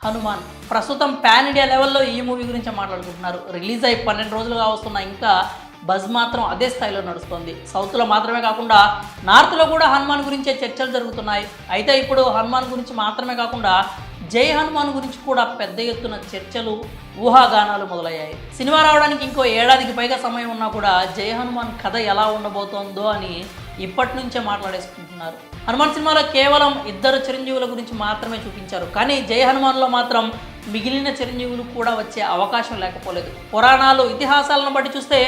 హనుమాన్ ప్రస్తుతం pan India లెవెల్లో ఈ మూవీ గురించి మాట్లాడుకుంటున్నారు. రిలీజ్ అయి 12 రోజులుగా వస్తున్న ఇంకా బజ్ మాత్రం అదే స్థాయిలో నడుస్తుంది. సౌత్లో మాత్రమే కాకుండా నార్త్లో కూడా హనుమాన్ గురించే చర్చలు జరుగుతున్నాయి. అయితే ఇప్పుడు హనుమాన్ గురించి మాత్రమే కాకుండా జై హనుమాన్ గురించి కూడా పెద్ద ఎత్తున చర్చలు, ఊహాగానాలు మొదలయ్యాయి. సినిమా రావడానికి ఇంకో ఏడాదికి పైగా సమయం ఉన్నా కూడా జై హనుమాన్ కథ ఎలా ఉండబోతోందో అని ఇప్పటి నుంచే మాట్లాడేసుకుంటున్నారు. హనుమాన్ సినిమాలో కేవలం 2 చిరంజీవుల గురించి మాత్రమే చూపించారు. కానీ జై హనుమాన్లో మాత్రం మిగిలిన చిరంజీవులు కూడా వచ్చే అవకాశం లేకపోలేదు. పురాణాలు, ఇతిహాసాలను బట్టి చూస్తే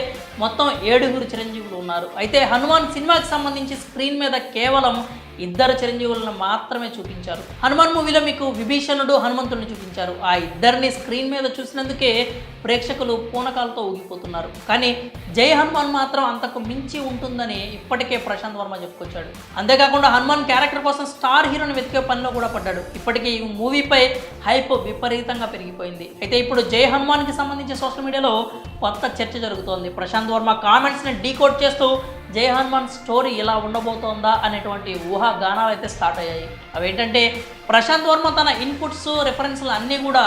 మొత్తం 7 చిరంజీవులు ఉన్నారు. అయితే హనుమాన్ సినిమాకి సంబంధించి స్క్రీన్ మీద కేవలం 2 చిరంజీవులను మాత్రమే చూపించారు. హనుమాన్ మూవీలో మీకు విభీషణుడు, హనుమంతుడిని చూపించారు. ఆ ఇద్దరిని స్క్రీన్ మీద చూసినందుకే ప్రేక్షకులు పూనకాలతో ఊగిపోతున్నారు. కానీ జై హనుమాన్ మాత్రం అంతకు మించి ఉంటుందని ఇప్పటికే ప్రశాంత్ వర్మ చెప్పుకొచ్చాడు. అంతేకాకుండా హనుమాన్ క్యారెక్టర్ కోసం స్టార్ హీరోని వెతికే పనిలో కూడా పడ్డాడు. ఇప్పటికే ఈ మూవీపై హైప్ విపరీతంగా పెరిగిపోయింది. అయితే ఇప్పుడు జై హనుమాన్కి సంబంధించి సోషల్ మీడియాలో కొత్త చర్చ జరుగుతోంది. ప్రశాంత్ వర్మ కామెంట్స్ని డీకోడ్ చేస్తూ జై హనుమాన్ స్టోరీ ఇలా ఉండబోతోందా అనేటువంటి ఊహాగానాలు అయితే స్టార్ట్ అయ్యాయి. అవేంటంటే ప్రశాంత్ వర్మ తన ఇన్పుట్స్, రెఫరెన్స్లు అన్నీ కూడా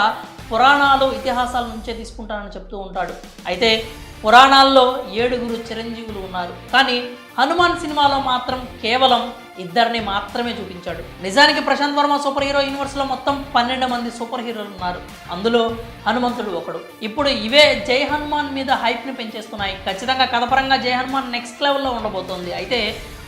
పురాణాలు, ఇతిహాసాల నుంచే తీసుకుంటానని చెప్తూ ఉంటాడు. అయితే పురాణాల్లో 7 చిరంజీవులు ఉన్నారు. కానీ హనుమాన్ సినిమాలో మాత్రం కేవలం 2 మాత్రమే చూపించాడు. నిజానికి ప్రశాంత్ వర్మ సూపర్ హీరో యూనివర్స్లో మొత్తం 12 మంది సూపర్ హీరోలు ఉన్నారు. అందులో హనుమంతుడు ఒకడు. ఇప్పుడు ఇవే జై హనుమాన్ మీద హైప్ని పెంచేస్తున్నాయి. ఖచ్చితంగా కథపరంగా జై హనుమాన్ నెక్స్ట్ లెవెల్లో ఉండబోతోంది. అయితే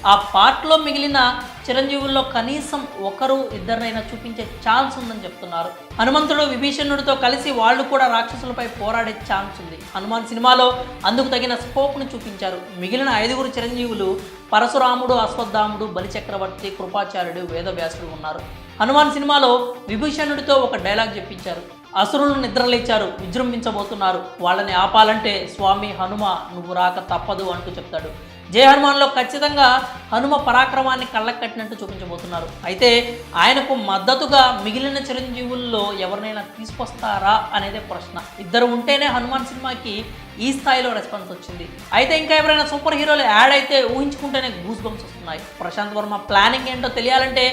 ఆ పార్ట్లో మిగిలిన చిరంజీవుల్లో కనీసం 1-2 చూపించే ఛాన్స్ ఉందని చెప్తున్నారు. హనుమంతుడు విభీషణుడితో కలిసి వాళ్ళు కూడా రాక్షసులపై పోరాడే ఛాన్స్ ఉంది. హనుమాన్ సినిమాలో అందుకు తగిన స్కోప్ను చూపించారు. మిగిలిన 5 చిరంజీవులు పరశురాముడు, అశ్వత్థాముడు, బలిచక్రవర్తి, కృపాచార్యుడు, వేదవ్యాసుడు ఉన్నారు. హనుమాన్ సినిమాలో విభీషణుడితో ఒక డైలాగ్ చెప్పించారు. అసురులు నిద్రలేచారు, విజృంభించబోతున్నారు, వాళ్ళని ఆపాలంటే స్వామి హనుమ నువ్వు రాక తప్పదు అంటూ చెప్తాడు. జై హనుమాన్లో ఖచ్చితంగా హనుమ పరాక్రమాన్ని కళ్ళకు కట్టినట్టు చూపించబోతున్నారు. అయితే ఆయనకు మద్దతుగా మిగిలిన చిరంజీవుల్లో ఎవరినైనా తీసుకొస్తారా అనేదే ప్రశ్న. 2 ఉంటేనే హనుమాన్ సినిమాకి ఈ స్థాయిలో రెస్పాన్స్ వచ్చింది. అయితే ఇంకా ఎవరైనా సూపర్ హీరోలు యాడ్ అయితే ఊహించుకుంటేనే గూస్ బంప్స్ వస్తున్నాయి. ప్రశాంత్ వర్మ ప్లానింగ్ ఏంటో తెలియాలంటే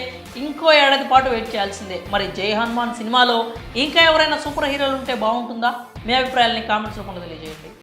ఇంకో ఏడాది పాటు వెయిట్ చేయాల్సిందే. మరి జై హనుమాన్ సినిమాలో ఇంకా ఎవరైనా సూపర్ హీరోలు ఉంటే బాగుంటుందా? మీ అభిప్రాయాలని కామెంట్స్ రూపంలో తెలియజేయండి.